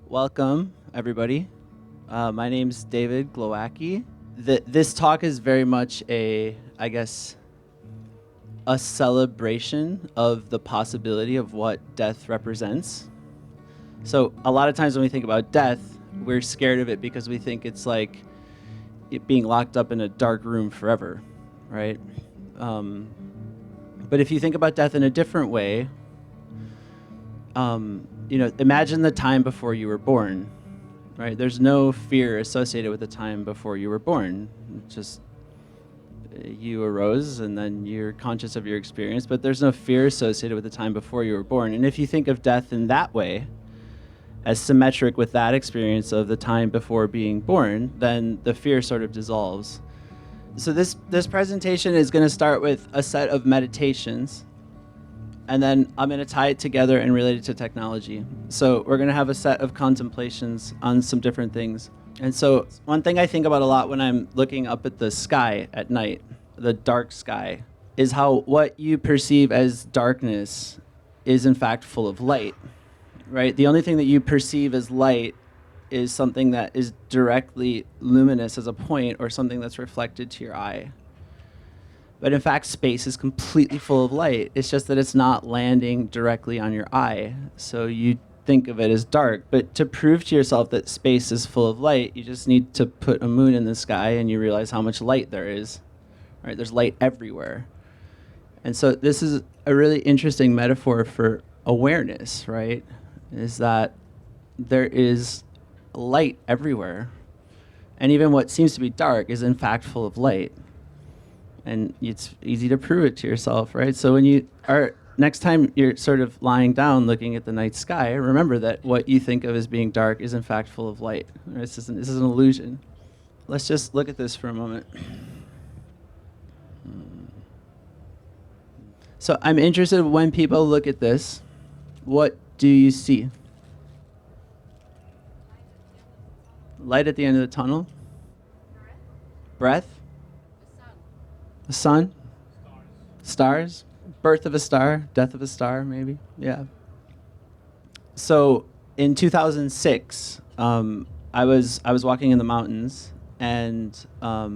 Welcome, everybody. My name's David Glowacki. This talk is very much a celebration of the possibility of what death represents. So a lot of times when we think about death, we're scared of it because we think it's like it being locked up in a dark room forever, right? But if you think about death in a different way, imagine the time before you were born, right? There's no fear associated with the time before you were born. Just you arose and then you're conscious of your experience, but there's no fear associated with the time before you were born. And if you think of death in that way, as symmetric with that experience of the time before being born, then the fear sort of dissolves. So this presentation is going to start with a set of meditations, and then I'm going to tie it together and relate it to technology. So we're going to have a set of contemplations on some different things. And so one thing I think about a lot when I'm looking up at the sky at night, the dark sky, is how what you perceive as darkness is in fact full of light, right? The only thing that you perceive as light is something that is directly luminous as a point or something that's reflected to your eye. But in fact, space is completely full of light. It's just that it's not landing directly on your eye. So you think of it as dark. But to prove to yourself that space is full of light, you just need to put a moon in the sky and you realize how much light there is. Right? There's light everywhere. And so this is a really interesting metaphor for awareness, right? Is that there is light everywhere. And even what seems to be dark is in fact full of light. And it's easy to prove it to yourself, right? So when you are, next time you're sort of lying down looking at the night sky, remember that what you think of as being dark is in fact full of light. Right? This is an illusion. Let's just look at this for a moment. So I'm interested when people look at this, what do you see? Light at the end of the tunnel? Breath? The sun? Stars? Birth of a star? Death of a star, maybe? Yeah. So in 2006, I was walking in the mountains, and I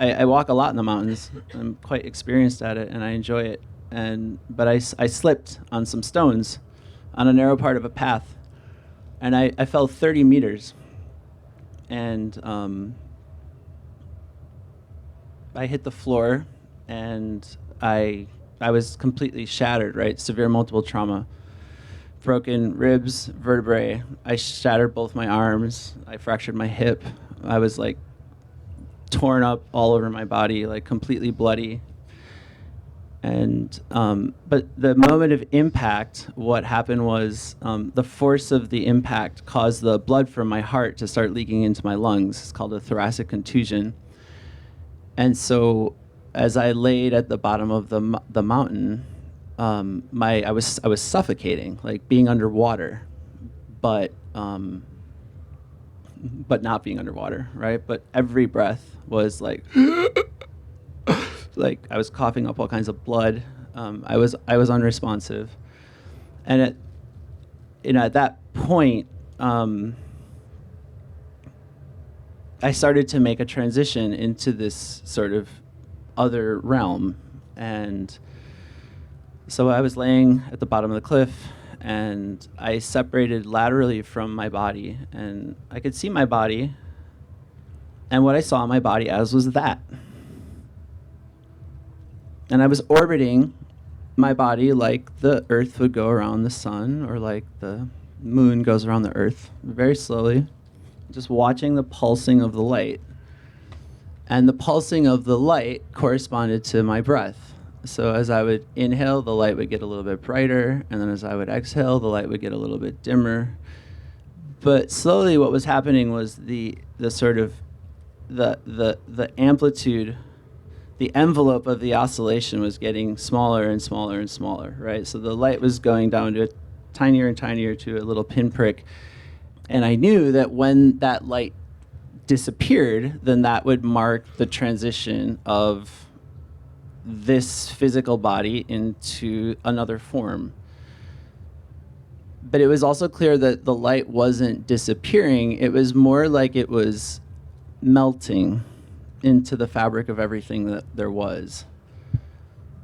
walk a lot in the mountains. I'm quite experienced at it, and I enjoy it. But I slipped on some stones on a narrow part of a path, and I fell 30 meters. And I hit the floor, and I was completely shattered, right? Severe multiple trauma. Broken ribs, vertebrae. I shattered both my arms. I fractured my hip. I was like torn up all over my body, like completely bloody. And but the moment of impact, what happened was the force of the impact caused the blood from my heart to start leaking into my lungs. It's called a thoracic contusion. And so, as I laid at the bottom of the mountain, I was suffocating, like being underwater, but not being underwater, right? But every breath was like, like I was coughing up all kinds of blood. I was unresponsive, and at that point, I started to make a transition into this sort of other realm. And so I was laying at the bottom of the cliff, and I separated laterally from my body, and I could see my body, and what I saw in my body as was that. And I was orbiting my body like the Earth would go around the sun, or like the moon goes around the Earth, very slowly, just watching the pulsing of the light. And the pulsing of the light corresponded to my breath. So as I would inhale, the light would get a little bit brighter, and then as I would exhale, the light would get a little bit dimmer. But slowly what was happening was the sort of the amplitude, the envelope of the oscillation was getting smaller and smaller and smaller, right? So the light was going down to tinier and tinier to a little pinprick. And I knew that when that light disappeared, then that would mark the transition of this physical body into another form. But it was also clear that the light wasn't disappearing. It was more like it was melting into the fabric of everything that there was.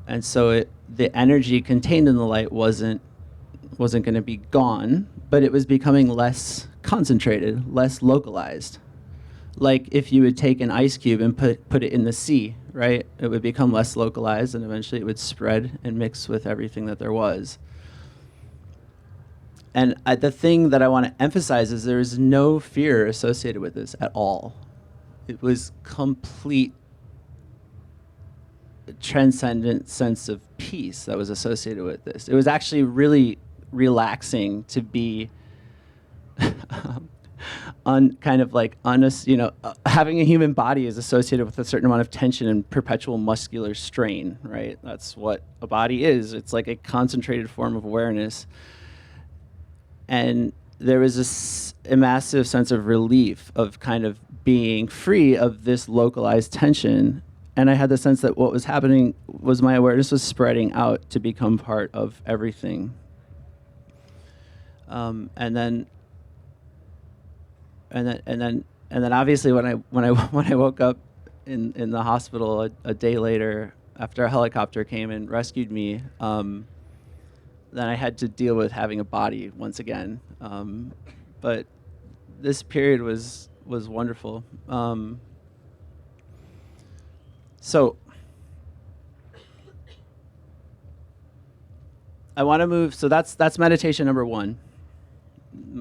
And so the energy contained in the light wasn't going to be gone, but it was becoming less concentrated, less localized. Like if you would take an ice cube and put it in the sea, right? It would become less localized, and eventually it would spread and mix with everything that there was. And the thing that I want to emphasize is there is no fear associated with this at all. It was complete transcendent sense of peace that was associated with this. It was actually really relaxing to be having a human body is associated with a certain amount of tension and perpetual muscular strain, right? That's what a body is. It's like a concentrated form of awareness. And there was a massive sense of relief of kind of being free of this localized tension. And I had the sense that what was happening was my awareness was spreading out to become part of everything. And then obviously when I woke up in the hospital a day later after a helicopter came and rescued me, then I had to deal with having a body once again. But this period was wonderful. So I want to move. So that's meditation number one,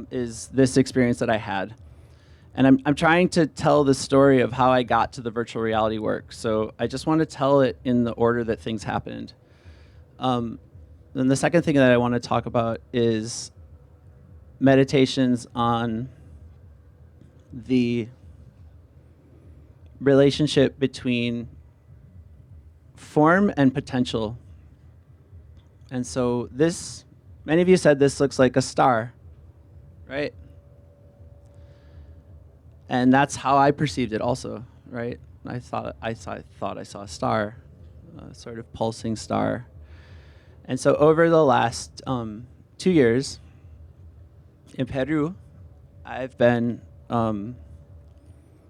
is this experience that I had. And I'm trying to tell the story of how I got to the virtual reality work. So I just want to tell it in the order that things happened. Then the second thing that I want to talk about is meditations on the relationship between form and potential. And so this, many of you said this looks like a star, right? And that's how I perceived it also, right? I thought I saw a star, a sort of pulsing star. And so over the last 2 years in Peru, I've been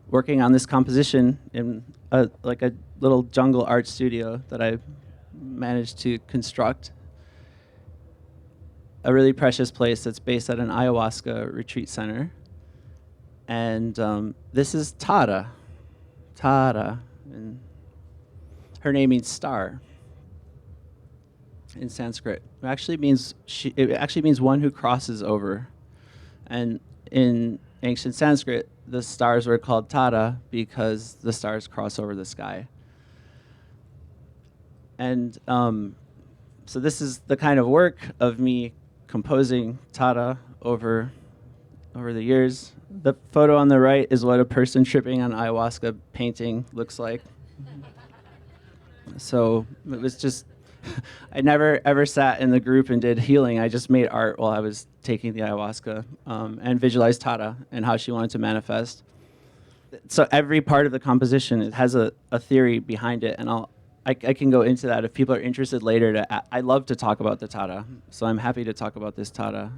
working on this composition in a little jungle art studio that I managed to construct. A really precious place that's based at an ayahuasca retreat center. And this is Tara. And her name means star in Sanskrit. It actually means one who crosses over. And in ancient Sanskrit, the stars were called Tara because the stars cross over the sky. And so this is the kind of work of me composing Tara over the years. The photo on the right is what a person tripping on ayahuasca painting looks like. So it was just, I never ever sat in the group and did healing. I just made art while I was taking the ayahuasca and visualized Tara and how she wanted to manifest. So every part of the composition, it has a theory behind it, and I can go into that if people are interested later. I love to talk about the Tara, so I'm happy to talk about this Tara.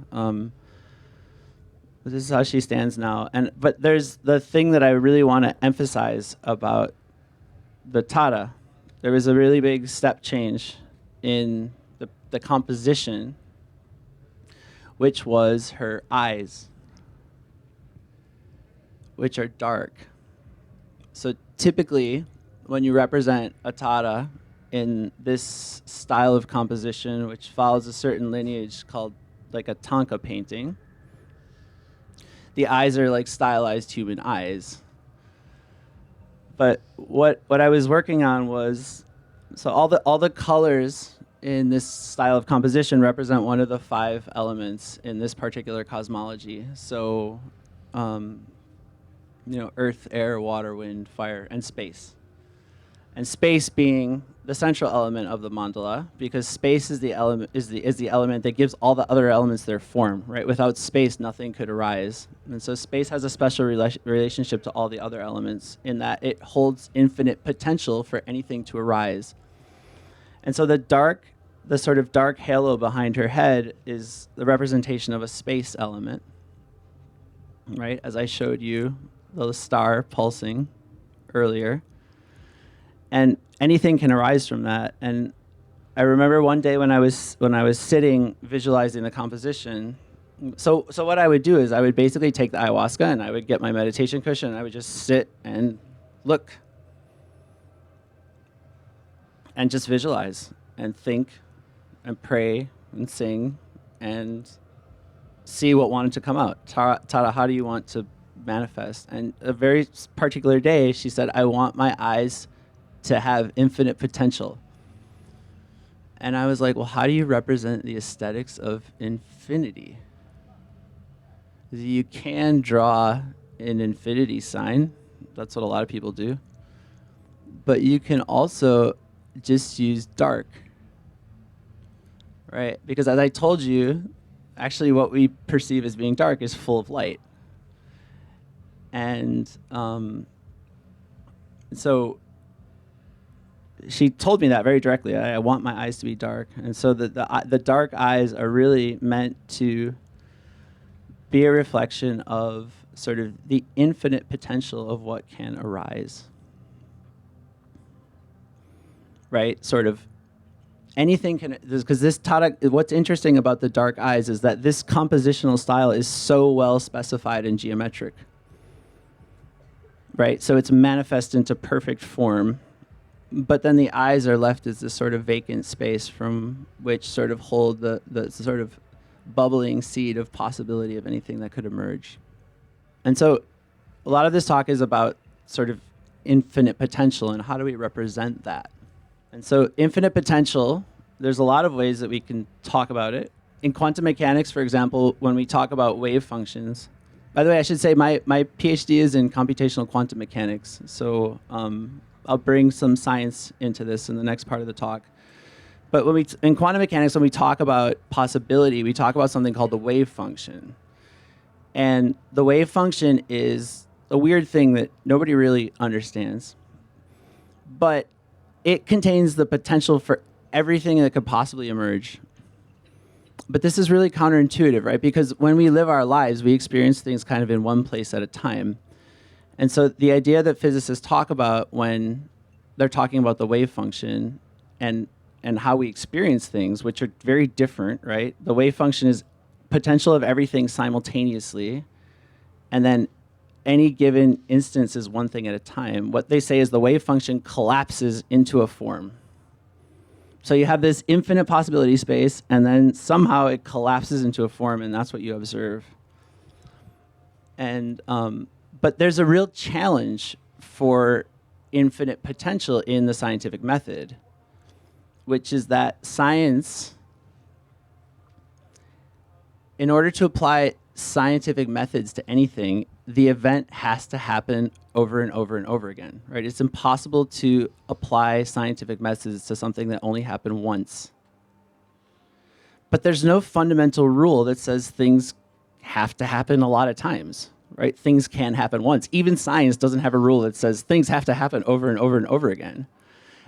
This is how she stands now. But there's the thing that I really want to emphasize about the Tara. There was a really big step change in the composition, which was her eyes, which are dark. So typically, when you represent a Tara in this style of composition, which follows a certain lineage called like a Tanka painting, the eyes are like stylized human eyes. But what I was working on was, so all the colors in this style of composition represent one of the 5 elements in this particular cosmology. So, earth, air, water, wind, fire, and space. And space being the central element of the mandala, because space is the element that gives all the other elements their form, right? Without space, nothing could arise. And so space has a special relationship to all the other elements in that it holds infinite potential for anything to arise. And so the dark the sort of dark halo behind her head is the representation of a space element, right? As I showed you, the star pulsing earlier. And anything can arise from that. And I remember one day when I was sitting visualizing the composition. So what I would do is I would basically take the ayahuasca and I would get my meditation cushion and I would just sit and look and just visualize and think and pray and sing and see what wanted to come out. Tara, how do you want to manifest? And a very particular day, she said, I want my eyes to have infinite potential. And I was like, well, how do you represent the aesthetics of infinity? You can draw an infinity sign. That's what a lot of people do. But you can also just use dark, right? Because as I told you, actually what we perceive as being dark is full of light. And so she told me that very directly. I want my eyes to be dark. And so the dark eyes are really meant to be a reflection of sort of the infinite potential of what can arise. Right? Sort of anything can, because this Tara, what's interesting about the dark eyes is that this compositional style is so well specified and geometric. Right? So it's manifest into perfect form. But then the eyes are left as this sort of vacant space from which sort of hold the sort of bubbling seed of possibility of anything that could emerge. And so a lot of this talk is about sort of infinite potential and how do we represent that. And so infinite potential, there's a lot of ways that we can talk about it. In quantum mechanics, for example, when we talk about wave functions, by the way, I should say my PhD is in computational quantum mechanics. So I'll bring some science into this in the next part of the talk. But in quantum mechanics, when we talk about possibility, we talk about something called the wave function. And the wave function is a weird thing that nobody really understands. But it contains the potential for everything that could possibly emerge. But this is really counterintuitive, right? Because when we live our lives, we experience things kind of in one place at a time. And so the idea that physicists talk about when they're talking about the wave function and how we experience things, which are very different, right? The wave function is potential of everything simultaneously, and then any given instance is one thing at a time. What they say is the wave function collapses into a form. So you have this infinite possibility space, and then somehow it collapses into a form, and that's what you observe. And but there's a real challenge for infinite potential in the scientific method, which is that science, in order to apply scientific methods to anything, the event has to happen over and over and over again, right? It's impossible to apply scientific methods to something that only happened once. But there's no fundamental rule that says things have to happen a lot of times, right? Things can happen once. Even science doesn't have a rule that says things have to happen over and over and over again.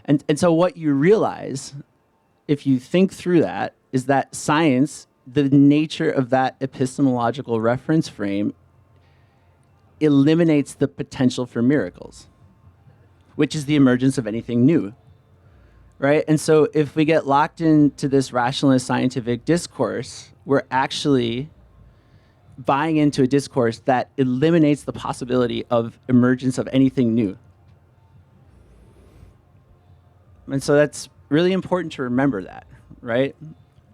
And so what you realize, if you think through that, is that science, the nature of that epistemological reference frame, eliminates the potential for miracles, which is the emergence of anything new, right? And so if we get locked into this rationalist scientific discourse, we're actually buying into a discourse that eliminates the possibility of emergence of anything new. And so that's really important to remember that, right?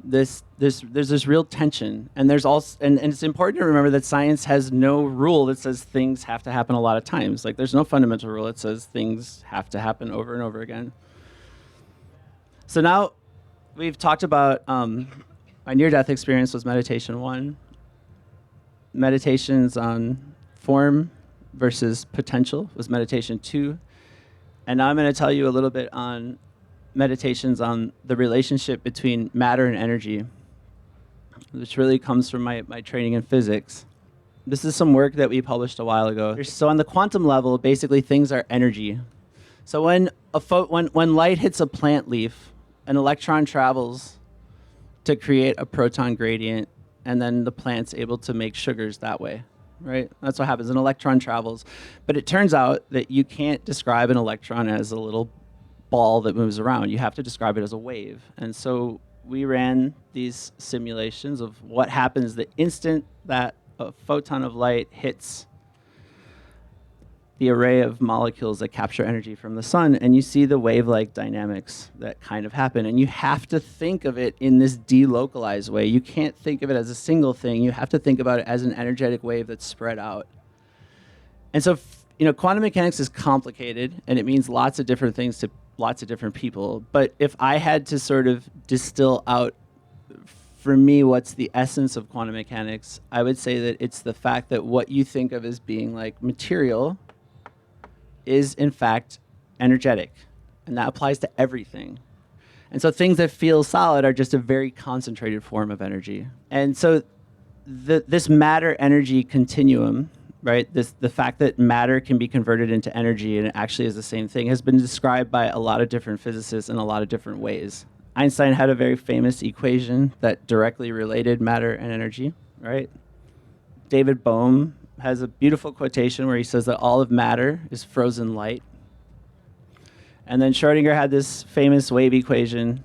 There's this real tension, and there's also, and it's important to remember that science has no rule that says things have to happen a lot of times. Like there's no fundamental rule that says things have to happen over and over again. So now we've talked about my near-death experience was meditation 1. Meditations on form versus potential was meditation 2. And now I'm going to tell you a little bit on meditations on the relationship between matter and energy, which really comes from my training in physics. This is some work that we published a while ago. So on the quantum level, basically things are energy. So when light hits a plant leaf, an electron travels to create a proton gradient, and then the plant's able to make sugars that way, right? That's what happens. An electron travels. But it turns out that you can't describe an electron as a little ball that moves around. You have to describe it as a wave. And so we ran these simulations of what happens the instant that a photon of light hits the array of molecules that capture energy from the sun, and you see the wave-like dynamics that kind of happen. And you have to think of it in this delocalized way. You can't think of it as a single thing. You have to think about it as an energetic wave that's spread out. And so, quantum mechanics is complicated, and it means lots of different things to lots of different people. But if I had to sort of distill out, for me, what's the essence of quantum mechanics, I would say that it's the fact that what you think of as being like material is in fact energetic, and that applies to everything. And so things that feel solid are just a very concentrated form of energy. And so this matter-energy continuum, right, the fact that matter can be converted into energy and it actually is the same thing, has been described by a lot of different physicists in a lot of different ways. Einstein had a very famous equation that directly related matter and energy, right? David Bohm has a beautiful quotation where he says that all of matter is frozen light. And then Schrödinger had this famous wave equation,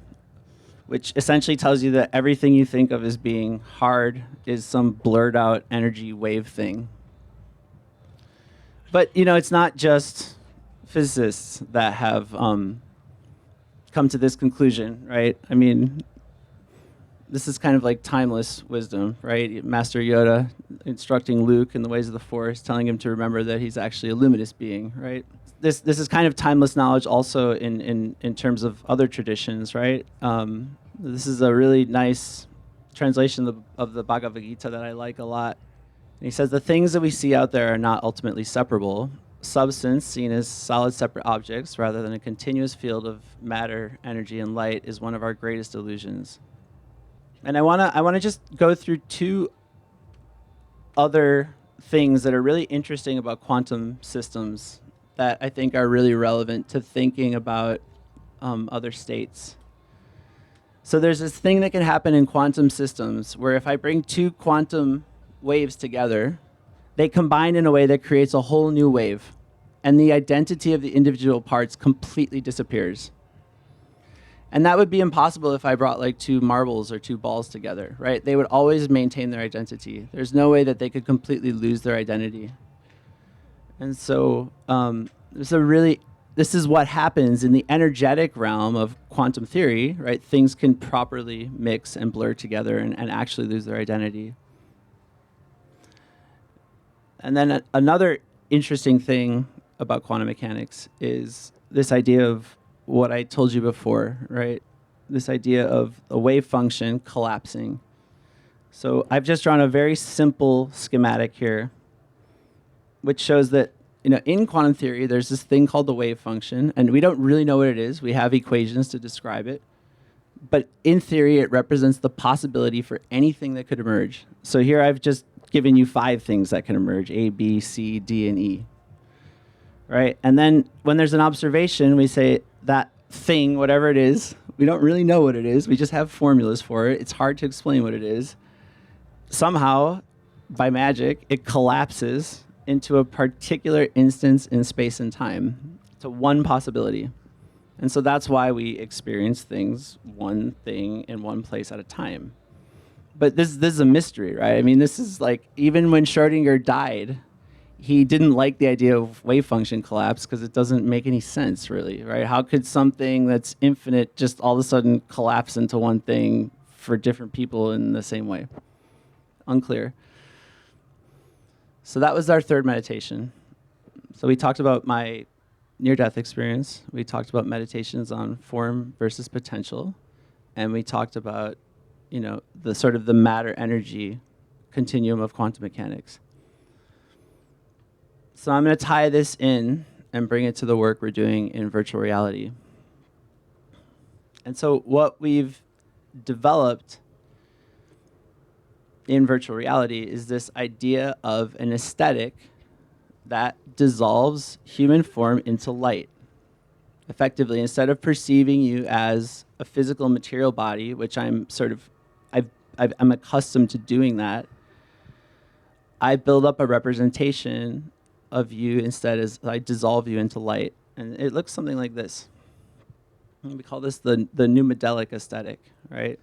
which essentially tells you that everything you think of as being hard is some blurred out energy wave thing. But, it's not just physicists that have come to this conclusion, right? I mean, this is kind of like timeless wisdom, right? Master Yoda instructing Luke in the ways of the Force, telling him to remember that he's actually a luminous being, right? This is kind of timeless knowledge also in terms of other traditions, right? This is a really nice translation of the Bhagavad Gita that I like a lot. And he says, the things that we see out there are not ultimately separable. Substance, seen as solid separate objects rather than a continuous field of matter, energy, and light, is one of our greatest illusions. And I wanna just go through two other things that are really interesting about quantum systems that I think are really relevant to thinking about other states. So there's this thing that can happen in quantum systems where if I bring two quantum waves together, they combine in a way that creates a whole new wave, and the identity of the individual parts completely disappears. And that would be impossible if I brought like two marbles or two balls together, right? They would always maintain their identity. There's no way that they could completely lose their identity. And so this is what happens in the energetic realm of quantum theory, right? Things can properly mix and blur together and actually lose their identity. And then another interesting thing about quantum mechanics is this idea of what I told you before, right? This idea of a wave function collapsing. So I've just drawn a very simple schematic here, which shows that in quantum theory, there's this thing called the wave function, and we don't really know what it is. We have equations to describe it. But in theory, it represents the possibility for anything that could emerge. So here I've just given you 5 things that can emerge: A, B, C, D, and E. Right? And then when there's an observation, we say that thing, whatever it is, we don't really know what it is. We just have formulas for it. It's hard to explain what it is. Somehow, by magic, it collapses into a particular instance in space and time, to one possibility. And so that's why we experience things, one thing in one place at a time. But this is a mystery, right? I mean, this is like, even when Schrödinger died, he didn't like the idea of wave function collapse because it doesn't make any sense, really, right? How could something that's infinite just all of a sudden collapse into one thing for different people in the same way? Unclear. So that was our third meditation. So we talked about my near-death experience. We talked about meditations on form versus potential. And we talked about, the sort of the matter-energy continuum of quantum mechanics. So I'm going to tie this in and bring it to the work we're doing in virtual reality. And so what we've developed in virtual reality is this idea of an aesthetic that dissolves human form into light. Effectively, instead of perceiving you as a physical material body, which I'm I'm accustomed to doing that, I build up a representation of you instead as I dissolve you into light. And it looks something like this. We call this the numadelic aesthetic, right?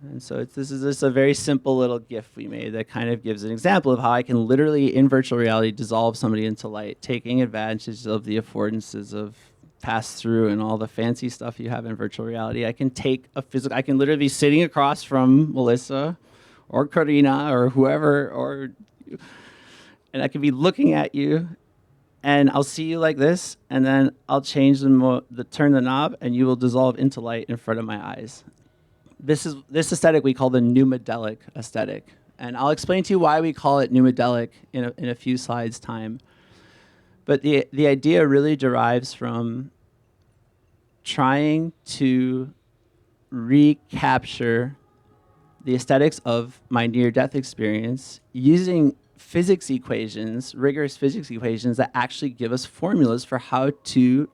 And so this is just a very simple little GIF we made that kind of gives an example of how I can literally, in virtual reality, dissolve somebody into light, taking advantage of the affordances of pass-through and all the fancy stuff you have in virtual reality. I can take a physical, I can literally be sitting across from Melissa or Karina or whoever, and I can be looking at you, and I'll see you like this, and then I'll change turn the knob, and you will dissolve into light in front of my eyes. This aesthetic we call the numadelic aesthetic, and I'll explain to you why we call it numadelic in a few slides' time. But the idea really derives from trying to recapture the aesthetics of my near-death experience using physics equations, rigorous physics equations that actually give us formulas for how to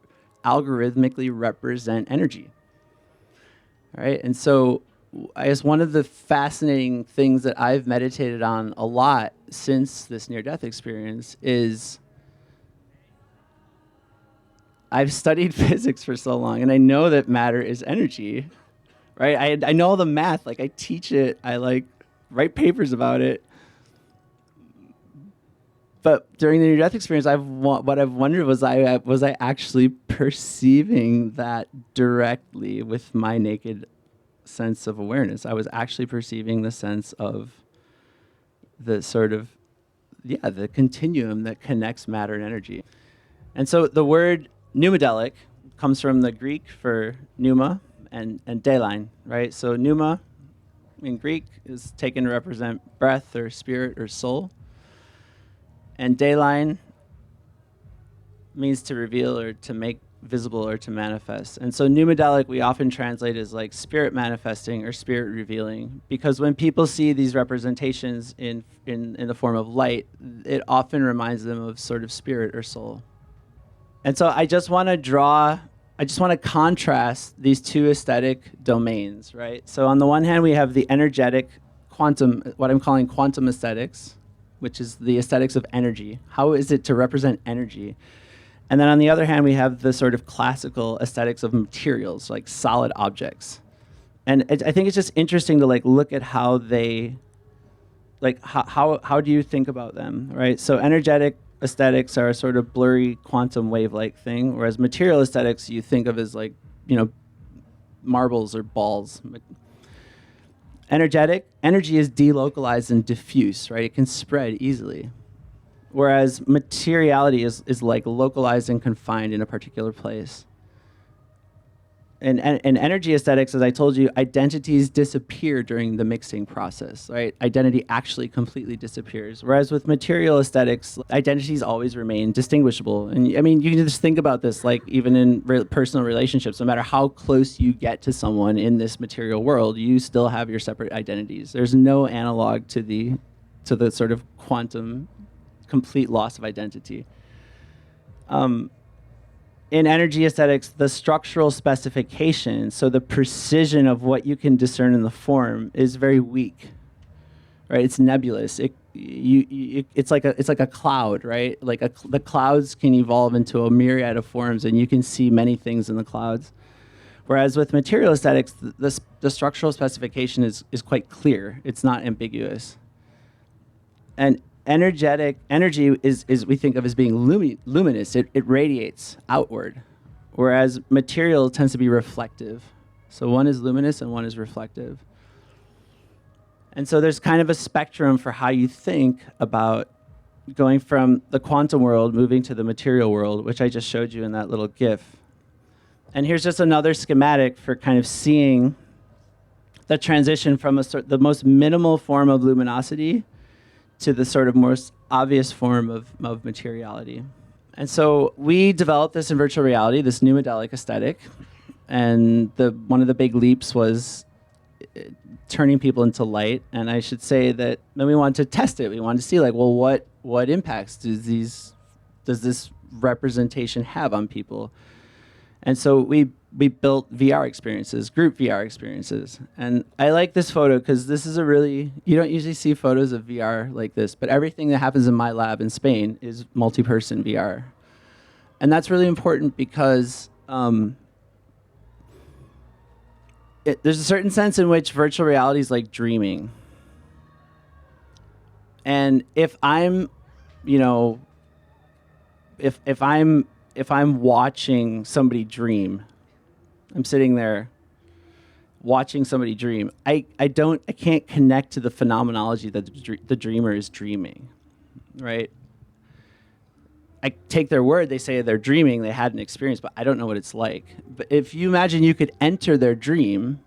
algorithmically represent energy. All right, and so I guess one of the fascinating things that I've meditated on a lot since this near-death experience is I've studied physics for so long, and I know that matter is energy, right? I know all the math, like I teach it, I write papers about it. But during the near-death experience, what I've wondered was I actually perceiving that directly with my naked sense of awareness. I was actually perceiving the sense of the the continuum that connects matter and energy. And so the word numadelic comes from the Greek for pneuma and deline, right? So pneuma in Greek is taken to represent breath or spirit or soul. And deline means to reveal or to make visible or to manifest. And so numadelic we often translate as like spirit manifesting or spirit revealing, because when people see these representations in the form of light, it often reminds them of sort of spirit or soul. And so I just want to contrast these two aesthetic domains, right? So on the one hand, we have the energetic quantum, what I'm calling quantum aesthetics, which is the aesthetics of energy. How is it to represent energy? And then on the other hand, we have the sort of classical aesthetics of materials, like solid objects. And I think it's just interesting to look at how they, how do you think about them, right? So energetic aesthetics are a sort of blurry quantum wave-like thing, whereas material aesthetics you think of as marbles or balls. Energy is delocalized and diffuse, right? It can spread easily. Whereas materiality is like localized and confined in a particular place. And energy aesthetics, as I told you, identities disappear during the mixing process, right? Identity actually completely disappears. Whereas with material aesthetics, identities always remain distinguishable. And I mean, you can just think about this, like even in personal relationships, no matter how close you get to someone in this material world, you still have your separate identities. There's no analog to the sort of quantum complete loss of identity. In energy aesthetics, the structural specification, so the precision of what you can discern in the form, is very weak, right? It's nebulous. It's like a cloud, right? The clouds can evolve into a myriad of forms, and you can see many things in the clouds. Whereas with material aesthetics, the structural specification is quite clear. It's not ambiguous. And energy is we think of as being luminous. It radiates outward, whereas material tends to be reflective. So one is luminous and one is reflective. And so there's kind of a spectrum for how you think about going from the quantum world moving to the material world, which I just showed you in that little GIF. And here's just another schematic for kind of seeing the transition from the most minimal form of luminosity to the sort of most obvious form of materiality. And so we developed this in virtual reality, this numadelic aesthetic, and one of the big leaps was turning people into light. And I should say that then we wanted to test it. We wanted to see what impacts does this representation have on people? And so we we built VR experiences, group VR experiences. And I like this photo because this is you don't usually see photos of VR like this, but everything that happens in my lab in Spain is multi-person VR. And that's really important because there's a certain sense in which virtual reality is like dreaming. And if I'm, if I'm watching somebody dream, I'm sitting there watching somebody dream, I can't connect to the phenomenology that the dreamer is dreaming, right? I take their word, they say they're dreaming, they had an experience, but I don't know what it's like. But if you imagine you could enter their dream,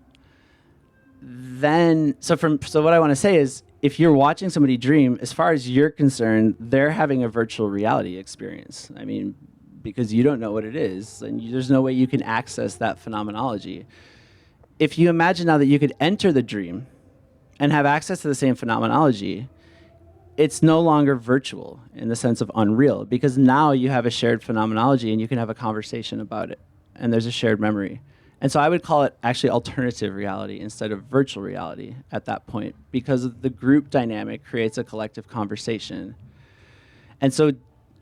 then, so what I want to say is, if you're watching somebody dream, as far as you're concerned, they're having a virtual reality experience. I mean, because you don't know what it is, and there's no way you can access that phenomenology. If you imagine now that you could enter the dream and have access to the same phenomenology, it's no longer virtual in the sense of unreal, because now you have a shared phenomenology and you can have a conversation about it, and there's a shared memory. And so I would call it actually alternative reality instead of virtual reality at that point, because the group dynamic creates a collective conversation. And so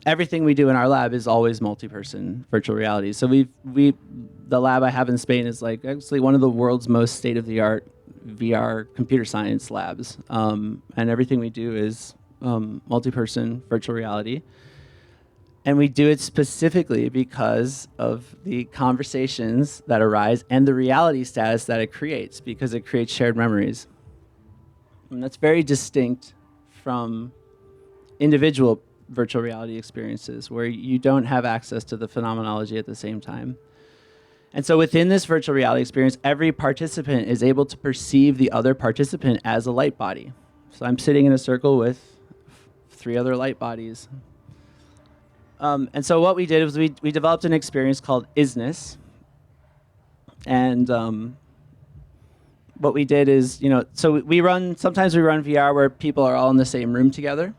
everything we do in our lab is always multi-person virtual reality. So the lab I have in Spain is like actually one of the world's most state-of-the-art VR computer science labs. And everything we do is multi-person virtual reality. And we do it specifically because of the conversations that arise and the reality status that it creates, because it creates shared memories. And that's very distinct from individual virtual reality experiences where you don't have access to the phenomenology at the same time. And so within this virtual reality experience, every participant is able to perceive the other participant as a light body. So I'm sitting in a circle with 3 other light bodies. And so what we did was we developed an experience called Isness. And what we did is, so sometimes we run VR where people are all in the same room together.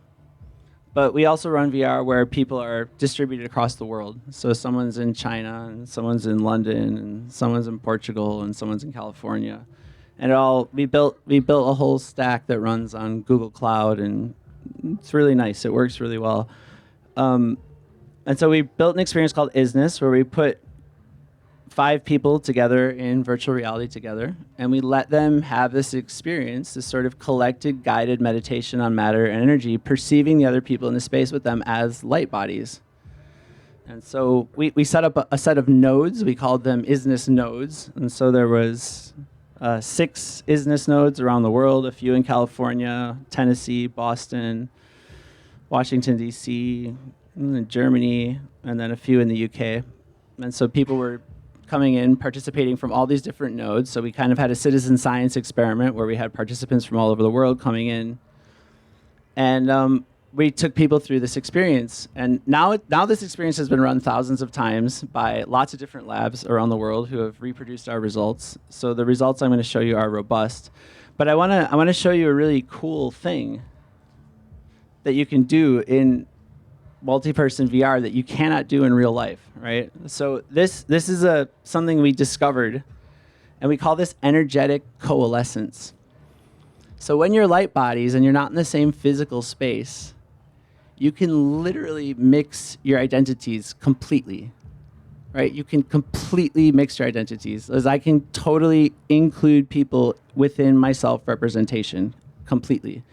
But we also run VR where people are distributed across the world. So someone's in China, and someone's in London, and someone's in Portugal, and someone's in California. And we built a whole stack that runs on Google Cloud, and it's really nice. It works really well. And so we built an experience called Isness, where we put 5 people together in virtual reality together, and we let them have this experience, this sort of collected, guided meditation on matter and energy, perceiving the other people in the space with them as light bodies. And so we set up a set of nodes. We called them Isness nodes. And so there was 6 Isness nodes around the world, a few in California, Tennessee, Boston, Washington, D.C., Germany, and then a few in the UK. And so people were coming in, participating from all these different nodes. So we kind of had a citizen science experiment where we had participants from all over the world coming in. And we took people through this experience. And now this experience has been run thousands of times by lots of different labs around the world who have reproduced our results. So the results I'm going to show you are robust. But I want to show you a really cool thing that you can do in multi-person VR that you cannot do in real life, right? So this is something we discovered, and we call this energetic coalescence. So when you're light bodies and you're not in the same physical space, you can literally mix your identities completely, right? You can completely mix your identities, as I can totally include people within my self-representation completely.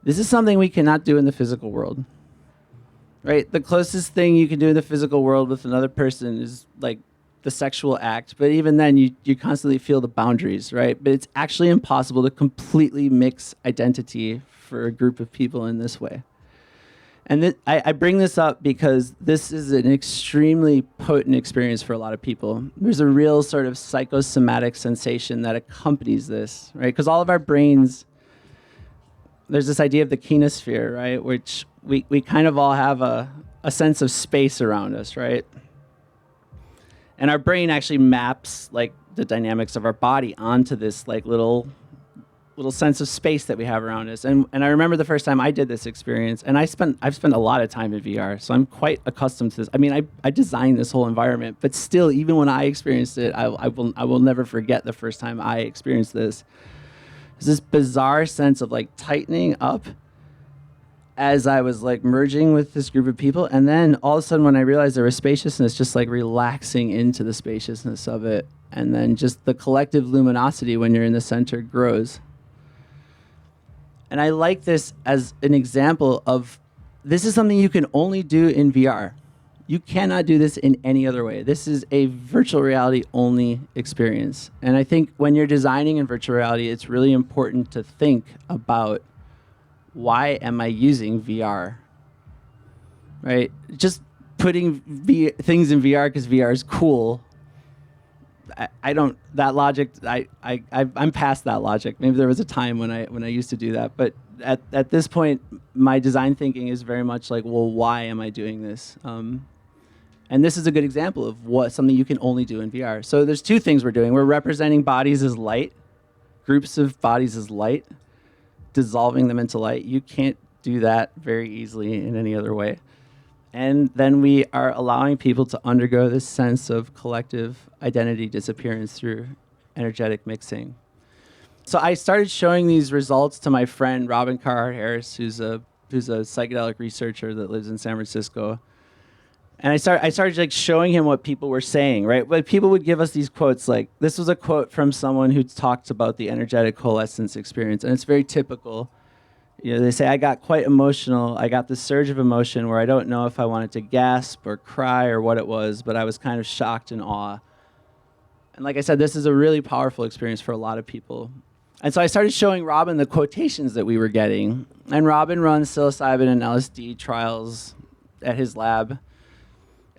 This is something we cannot do in the physical world. Right, the closest thing you can do in the physical world with another person is like the sexual act, but even then you constantly feel the boundaries, right? But it's actually impossible to completely mix identity for a group of people in this way. And I bring this up because this is an extremely potent experience for a lot of people. There's a real sort of psychosomatic sensation that accompanies this, right? Because all of our brains, there's this idea of the kinesphere, right? Which we kind of all have a sense of space around us, right? And our brain actually maps like the dynamics of our body onto this like little little sense of space that we have around us. And I remember the first time I did this experience, and I've spent a lot of time in VR, so I'm quite accustomed to this. I mean, I designed this whole environment, but still, even when I experienced it, I will never forget the first time I experienced this. It's this bizarre sense of like tightening up as I was like merging with this group of people, and then all of a sudden when I realized there was spaciousness, just like relaxing into the spaciousness of it, and then just the collective luminosity when you're in the center grows. And I like this as an example of, this is something you can only do in VR. You cannot do this in any other way. This is a virtual reality only experience. And I think when you're designing in virtual reality, it's really important to think about, why am I using VR? Right? Just putting things in VR because VR is cool. I don't, that logic, I'm past that logic. Maybe there was a time when I used to do that, but at this point, my design thinking is very much like, well, why am I doing this? And this is a good example of something you can only do in VR. So there's two things we're doing. We're representing bodies as light, groups of bodies as light, dissolving them into light. You can't do that very easily in any other way. And then we are allowing people to undergo this sense of collective identity disappearance through energetic mixing. So I started showing these results to my friend Robin Carhart Harris, who's a psychedelic researcher that lives in San Francisco. And I started like showing him what people were saying, right? But people would give us these quotes, like this was a quote from someone who talked about the energetic coalescence experience, and it's very typical. You know, they say, I got quite emotional. I got this surge of emotion where I don't know if I wanted to gasp or cry or what it was, but I was kind of shocked and awe. And like I said, this is a really powerful experience for a lot of people. And so I started showing Robin the quotations that we were getting. And Robin runs psilocybin and LSD trials at his lab.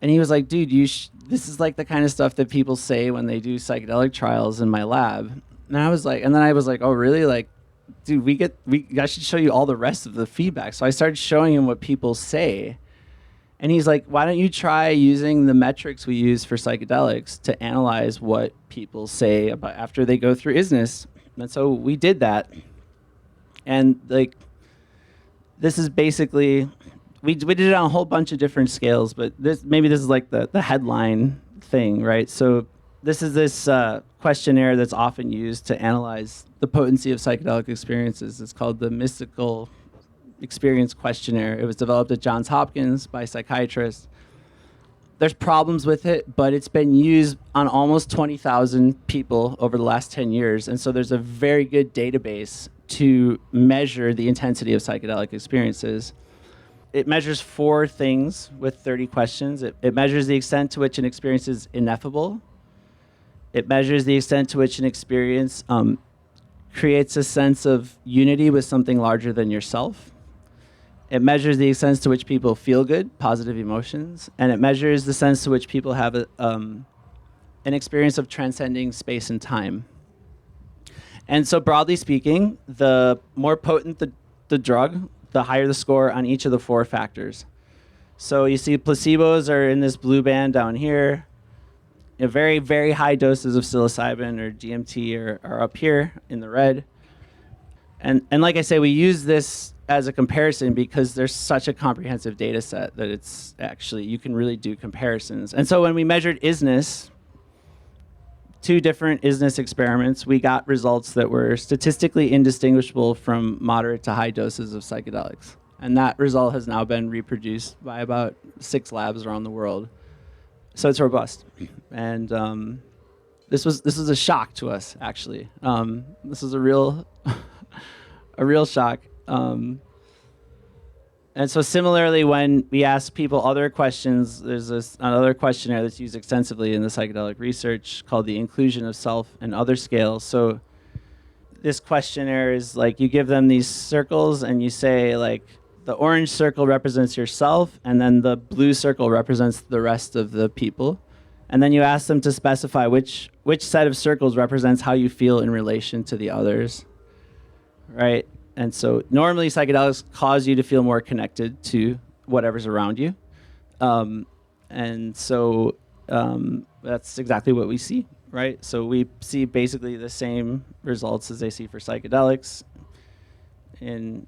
And he was like, dude, this is like the kind of stuff that people say when they do psychedelic trials in my lab. And I was like, oh, really? Like, dude, I should show you all the rest of the feedback. So I started showing him what people say. And he's like, why don't you try using the metrics we use for psychedelics to analyze what people say about after they go through Isness? And so we did that. And like, this is basically, we did it on a whole bunch of different scales, but this is like the headline thing, right? So this is this questionnaire that's often used to analyze the potency of psychedelic experiences. It's called the Mystical Experience Questionnaire. It was developed at Johns Hopkins by psychiatrists. There's problems with it, but it's been used on almost 20,000 people over the last 10 years. And so there's a very good database to measure the intensity of psychedelic experiences. It measures 4 things with 30 questions. It measures the extent to which an experience is ineffable. It measures the extent to which an experience creates a sense of unity with something larger than yourself. It measures the extent to which people feel good, positive emotions, and it measures the sense to which people have an experience of transcending space and time. And so broadly speaking, the more potent the drug, the higher the score on each of the 4 factors. So you see placebos are in this blue band down here. Very, very high doses of psilocybin or DMT are up here in the red. And like I say, we use this as a comparison because there's such a comprehensive data set that it's actually, you can really do comparisons. And so when we measured Isness, 2 different Isness experiments, we got results that were statistically indistinguishable from moderate to high doses of psychedelics. And that result has now been reproduced by about 6 labs around the world. So it's robust. And this was a shock to us, actually. This was a real shock. And so similarly, when we ask people other questions, there's another questionnaire that's used extensively in the psychedelic research called the inclusion of self and other scales. So this questionnaire is like, you give them these circles and you say like, the orange circle represents yourself, and then the blue circle represents the rest of the people. And then you ask them to specify which set of circles represents how you feel in relation to the others, right? And so normally psychedelics cause you to feel more connected to whatever's around you. And so that's exactly what we see. right? So we see basically the same results as they see for psychedelics. In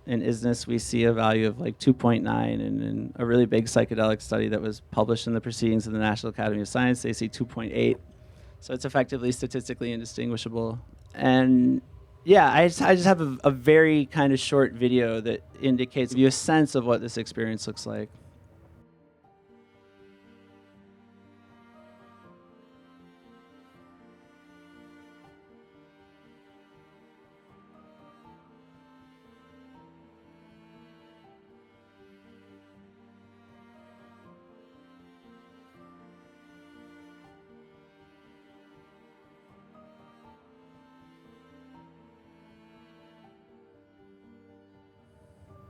Isness, we see a value of like 2.9, and in a really big psychedelic study that was published in the Proceedings of the National Academy of Science, they see 2.8. So it's effectively statistically indistinguishable. And yeah, I just have a very kind of short video that indicates you a sense of what this experience looks like.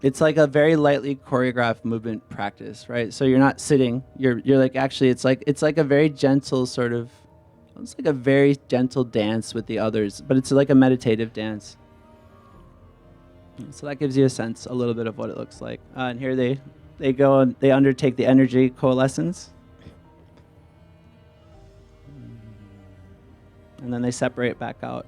It's like a very lightly choreographed movement practice, right? So you're not sitting. You're like actually. It's like a very gentle sort of. It's like a very gentle dance with the others, but it's like a meditative dance. So that gives you a little bit of what it looks like. And here they go and they undertake the energy coalescence, and then they separate back out.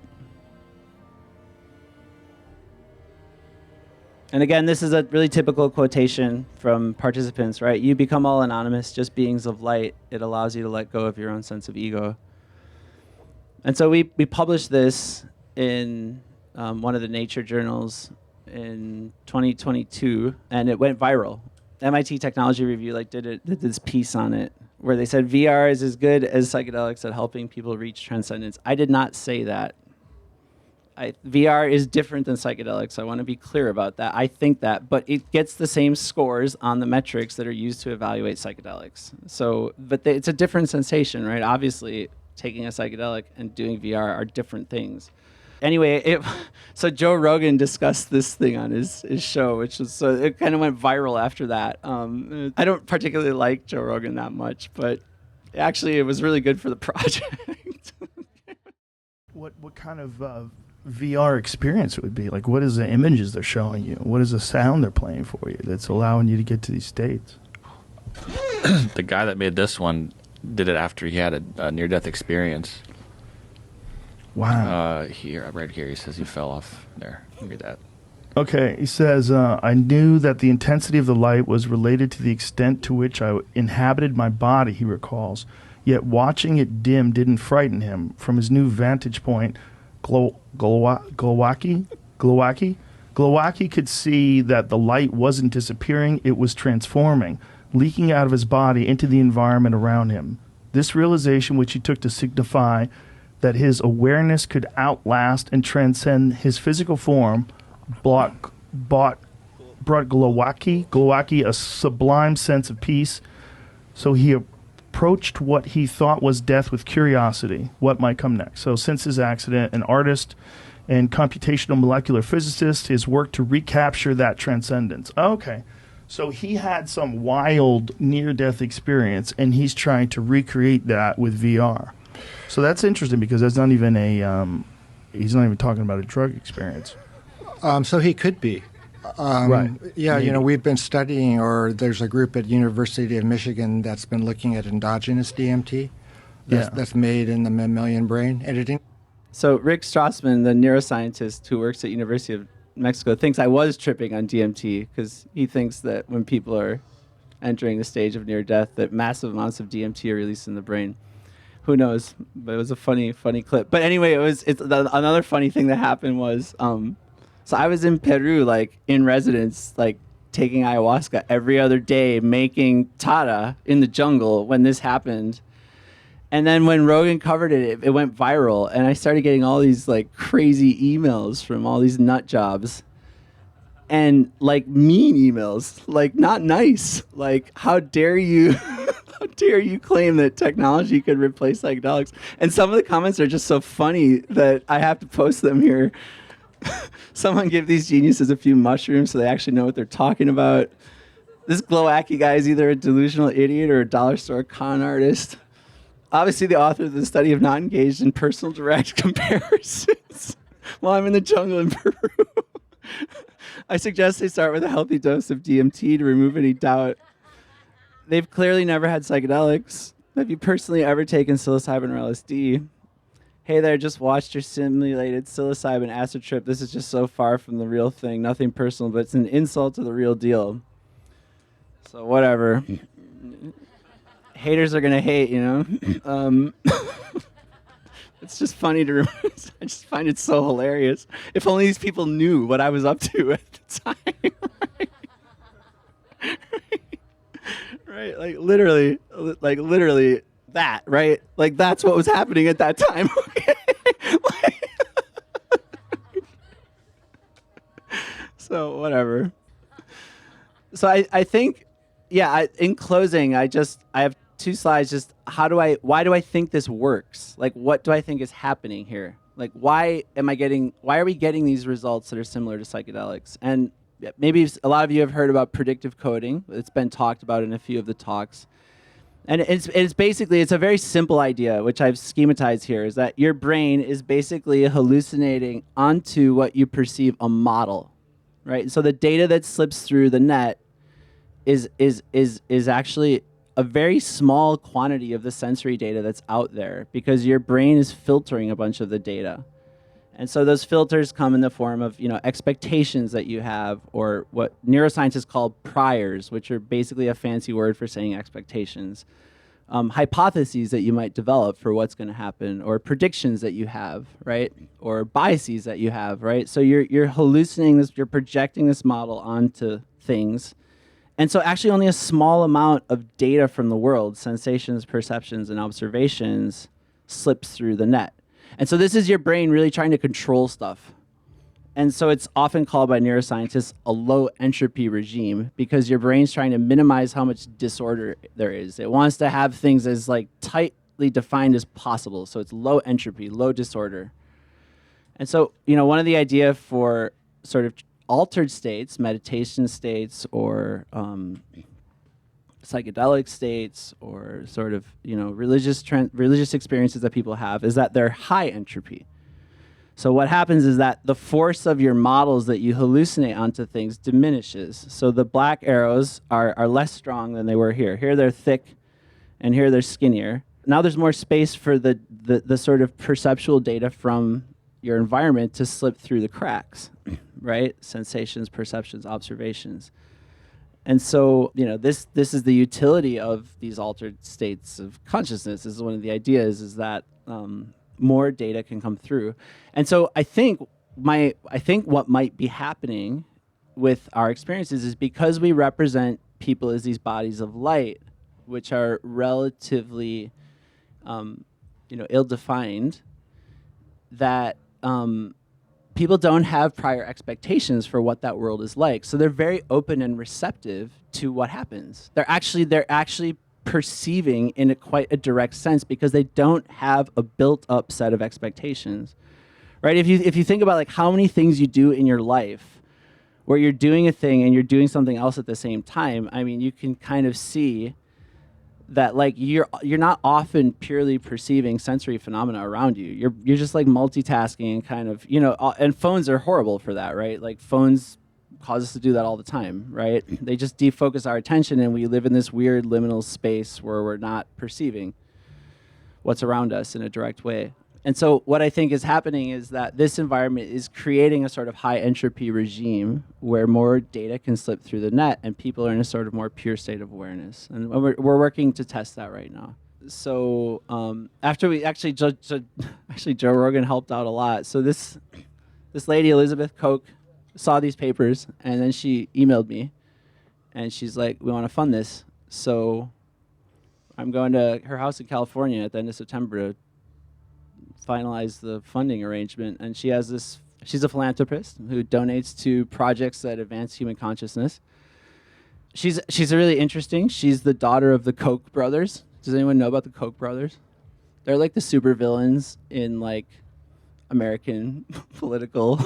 And again, this is a really typical quotation from participants, right? You become all anonymous, just beings of light. It allows you to let go of your own sense of ego. And so we published this in one of the Nature journals in 2022, and it went viral. MIT Technology Review did this piece on it, where they said VR is as good as psychedelics at helping people reach transcendence. I did not say that. VR is different than psychedelics. I want to be clear about that. I think that, but it gets the same scores on the metrics that are used to evaluate psychedelics. So, but it's a different sensation, right? Obviously, taking a psychedelic and doing VR are different things. Anyway, so Joe Rogan discussed this thing on his show, which was, so it kind of went viral after that. I don't particularly like Joe Rogan that much, but actually it was really good for the project. What kind of VR experience it would be? Like, what is the images they're showing you? What is the sound they're playing for you that's allowing you to get to these states? The guy that made this one did it after he had a near-death experience. Wow. Right here, he says he fell off there. Read that. Okay, he says, I knew that the intensity of the light was related to the extent to which I inhabited my body, he recalls. Yet watching it dim didn't frighten him. From his new vantage point, Glowacki could see that the light wasn't disappearing, it was transforming, leaking out of his body into the environment around him. This realization, which he took to signify that his awareness could outlast and transcend his physical form, brought Glowacki a sublime sense of peace. So he approached what he thought was death with curiosity. What might come next? So since his accident, an artist and computational molecular physicist, his work to recapture that transcendence. Okay. So he had some wild near-death experience, and he's trying to recreate that with VR. So that's interesting because that's not even he's not even talking about a drug experience. So he could be. Right. Yeah, Maybe. we've been studying, or there's a group at University of Michigan that's been looking at endogenous DMT that's made in the mammalian brain editing. So Rick Strassman, the neuroscientist who works at University of Mexico, thinks I was tripping on DMT because he thinks that when people are entering the stage of near death, that massive amounts of DMT are released in the brain. Who knows? But it was a funny clip. But anyway, another funny thing that happened was, so I was in Peru, in residence, taking ayahuasca every other day, making tada in the jungle when this happened. And then when Rogan covered it went viral, and I started getting all these crazy emails from all these nut jobs, and mean emails, not nice, how dare you, how dare you claim that technology could replace psychedelics? And some of the comments are just so funny that I have to post them here. Someone give these geniuses a few mushrooms so they actually know what they're talking about. This Glowacki guy is either a delusional idiot or a dollar store con artist. Obviously, the author of the study have not engaged in personal direct comparisons while I'm in the jungle in Peru. I suggest they start with a healthy dose of DMT to remove any doubt. They've clearly never had psychedelics. Have you personally ever taken psilocybin or LSD? hey there, just watched your simulated psilocybin acid trip. This is just so far from the real thing. Nothing personal, but it's an insult to the real deal. So whatever. Haters are going to hate, you know? It's just funny to remember. I just find it so hilarious. If only these people knew what I was up to at the time. Right? Like literally that, right? Like that's what was happening at that time. So whatever. So I think, yeah, in closing, I have 2 slides. Just why do I think this works? Like, what do I think is happening here? Like, why are we getting these results that are similar to psychedelics? And maybe a lot of you have heard about predictive coding. It's been talked about in a few of the talks. And it's basically, it's a very simple idea, which I've schematized here, is that your brain is basically hallucinating onto what you perceive a model, right? So the data that slips through the net is actually a very small quantity of the sensory data that's out there, because your brain is filtering a bunch of the data. And so those filters come in the form of, expectations that you have, or what neuroscientists call priors, which are basically a fancy word for saying expectations. Hypotheses that you might develop for what's going to happen, or predictions that you have, right? Or biases that you have, right? So you're hallucinating this, you're projecting this model onto things. And so actually only a small amount of data from the world, sensations, perceptions, and observations, slips through the net. And so this is your brain really trying to control stuff. And so it's often called by neuroscientists a low entropy regime, because your brain's trying to minimize how much disorder there is. It wants to have things as like tightly defined as possible. So it's low entropy, low disorder. And so, one of the idea for sort of altered states, meditation states, or psychedelic states, or sort of religious experiences that people have, is that they're high entropy. So what happens is that the force of your models that you hallucinate onto things diminishes. So the black arrows are less strong than they were here. Here they're thick, and here they're skinnier. Now there's more space for the sort of perceptual data from your environment to slip through the cracks, right? Sensations, perceptions, observations. And so, this is the utility of these altered states of consciousness. This is one of the ideas, is that more data can come through. And so I think what might be happening with our experiences is, because we represent people as these bodies of light, which are relatively ill-defined, that people don't have prior expectations for what that world is like. So they're very open and receptive to what happens. They're actually perceiving in quite a direct sense, because they don't have a built-up set of expectations, right? If you think about like how many things you do in your life where you're doing a thing and you're doing something else at the same time, I mean, you can kind of see that like you're not often purely perceiving sensory phenomena around you. You're just like multitasking and kind of, and phones are horrible for that, right? Like phones cause us to do that all the time, right? They just defocus our attention, and we live in this weird liminal space where we're not perceiving what's around us in a direct way. And so what I think is happening is that this environment is creating a sort of high entropy regime where more data can slip through the net, and people are in a sort of more pure state of awareness. And we're working to test that right now. So after we actually Joe Rogan helped out a lot. So this lady, Elizabeth Koch, saw these papers, and then she emailed me, and she's like, we want to fund this. So I'm going to her house in California at the end of September to finalize the funding arrangement. And she's a philanthropist who donates to projects that advance human consciousness. She's really interesting. She's the daughter of the Koch brothers. Does anyone know about the Koch brothers? They're like the supervillains in like American political.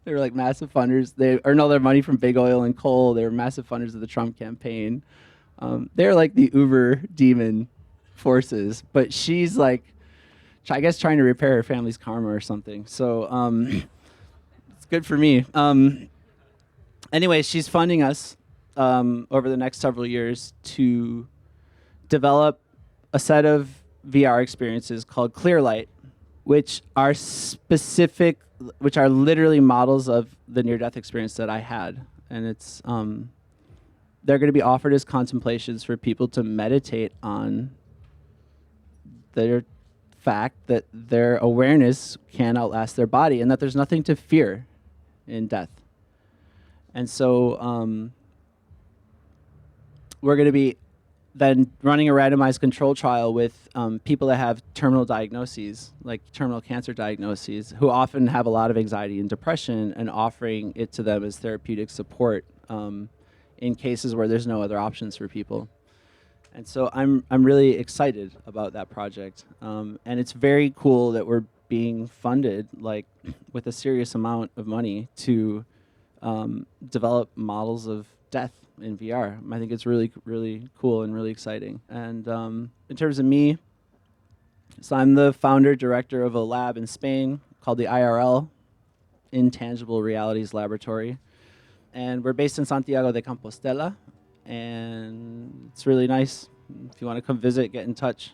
They were like massive funders. They earned all their money from big oil and coal. They were massive funders of the Trump campaign. They're like the uber demon forces. But she's like, I guess, trying to repair her family's karma or something. So it's good for me. Anyway, she's funding us over the next several years to develop a set of VR experiences called Clear Light, which are specific, which are literally models of the near-death experience that I had. And it's they're going to be offered as contemplations for people to meditate on their fact that their awareness can outlast their body and that there's nothing to fear in death. And so we're going to be then running a randomized control trial with people that have terminal diagnoses, like terminal cancer diagnoses, who often have a lot of anxiety and depression, and offering it to them as therapeutic support in cases where there's no other options for people. And so I'm really excited about that project. And it's very cool that we're being funded like with a serious amount of money to develop models of death in VR. I think it's really, really cool and really exciting. And in terms of me, so I'm the founder, director of a lab in Spain called the IRL, Intangible Realities Laboratory. And we're based in Santiago de Compostela. And it's really nice. If you want to come visit, get in touch.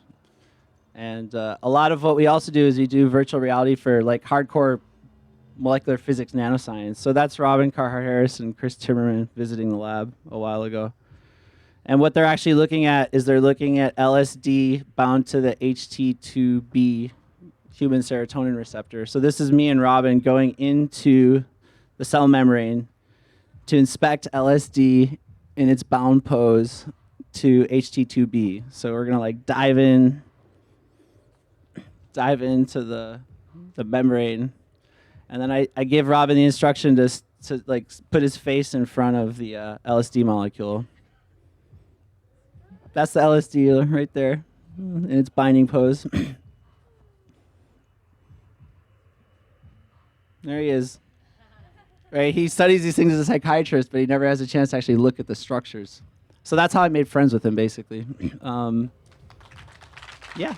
And a lot of what we also do is we do virtual reality for like hardcore molecular physics nanoscience. So that's Robin Carhart-Harris and Chris Timmerman visiting the lab a while ago. And what they're actually looking at is they're looking at LSD bound to the HT2B human serotonin receptor. So this is me and Robin going into the cell membrane to inspect LSD in its bound pose to HT2B. So we're gonna like dive into the membrane, and then I give Robin the instruction to like put his face in front of the LSD molecule. That's the LSD right there in its binding pose. There he is. Right, he studies these things as a psychiatrist, but he never has a chance to actually look at the structures. So that's how I made friends with him, basically. Yeah.